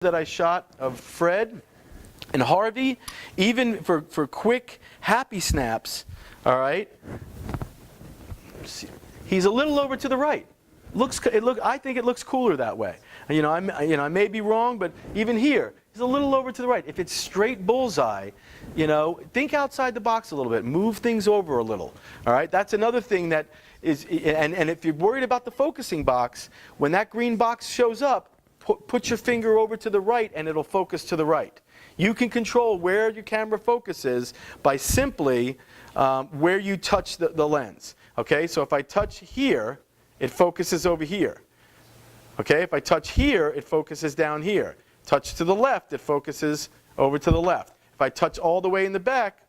that I shot of Fred and Harvey, even for quick, happy snaps, all right, he's a little over to the right. I think it looks cooler that way. I may be wrong, but even here, he's a little over to the right. If it's straight bullseye, think outside the box a little bit. Move things over a little. All right, that's another thing that is, and if you're worried about the focusing box, when that green box shows up, put your finger over to the right and it'll focus to the right. You can control where your camera focuses by simply where you touch the lens. Okay, so if I touch here, it focuses over here. Okay, if I touch here, it focuses down here. Touch to the left, it focuses over to the left. If I touch all the way in the back,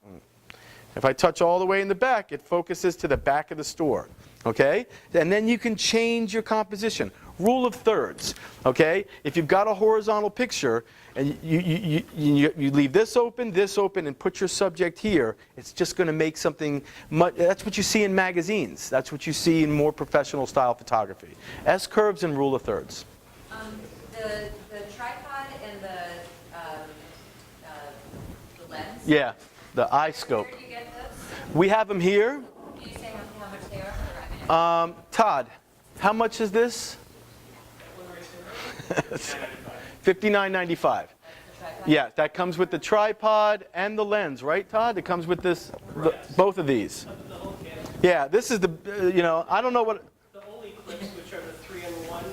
it focuses to the back of the store. Okay, and then you can change your composition. Rule of thirds. Okay, if you've got a horizontal picture and you leave this open, and put your subject here, it's just going to make something. That's what you see in magazines. That's what you see in more professional style photography. S curves and rule of thirds. The tripod and the lens. Yeah, the eye scope. Where do you get those? We have them here. Can you say how much they are? Todd, how much is this? $59.95. Yeah, that comes with the tripod and the lens, right, Todd? It comes with this, both of these. Yeah, this is the, I don't know what. The only clips, which are the 3-in-1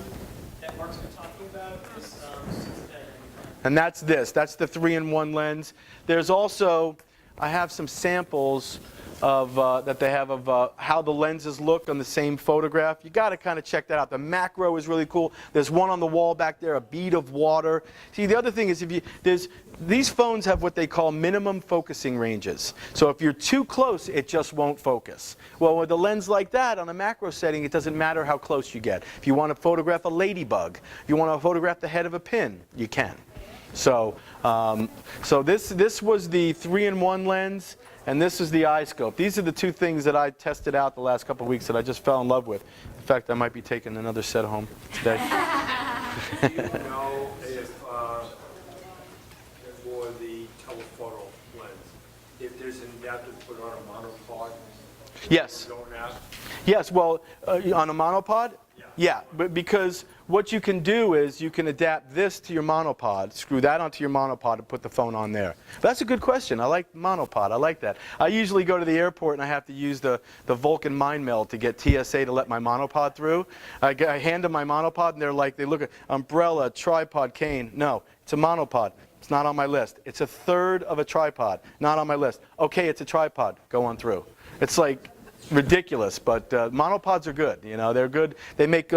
that Mark's been talking about, is $610.95. And that's this. That's the 3-in-1 lens. There's also, I have some samples of that they have of how the lenses look on the same photograph. You got to kind of check that out. The macro is really cool. There's one on the wall back there, a bead of water. See, the other thing is these phones have what they call minimum focusing ranges. So if you're too close, it just won't focus. Well, with a lens like that on a macro setting, it doesn't matter how close you get. If you want to photograph a ladybug, if you want to photograph the head of a pin, you can. So, this was the 3-in-1 lens. And this is the eye scope. These are the two things that I tested out the last couple of weeks that I just fell in love with. In fact, I might be taking another set home today. Do you know if for the telephoto lens, if there's an adapter to put on a monopod? Yes. Don't ask? Yes, well, on a monopod? Yeah, but because what you can do is you can adapt this to your monopod, screw that onto your monopod and put the phone on there. That's a good question. I like monopod. I like that. I usually go to the airport and I have to use the Vulcan mind meld to get TSA to let my monopod through. I hand them my monopod and they look at umbrella, tripod, cane. No, it's a monopod. It's not on my list. It's a third of a tripod. Not on my list. Okay, it's a tripod. Go on through. It's like ridiculous, but monopods are good. They're good. They make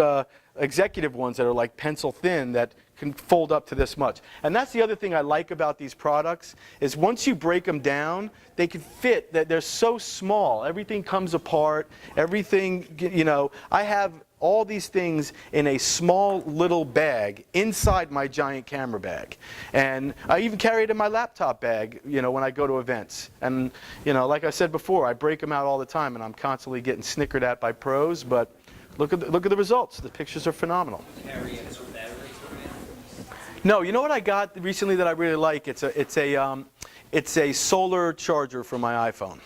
executive ones that are like pencil thin that can fold up to this much. And that's the other thing I like about these products is once you break them down, they can fit. That they're so small. Everything comes apart. Everything. I have all these things in a small little bag inside my giant camera bag. And I even carry it in my laptop bag, when I go to events. And, like I said before, I break them out all the time and I'm constantly getting snickered at by pros, but look at the results. The pictures are phenomenal. Carry it with batteries for it? No, you know what I got recently that I really like? It's a solar charger for my iPhone.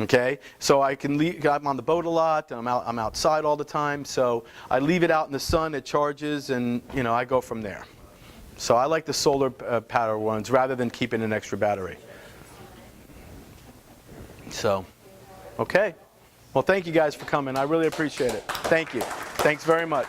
Okay, so I can leave. I'm on the boat a lot, and I'm outside all the time. So I leave it out in the sun. It charges, and I go from there. So I like the solar power ones rather than keeping an extra battery. So, okay. Well, thank you guys for coming. I really appreciate it. Thank you. Thanks very much.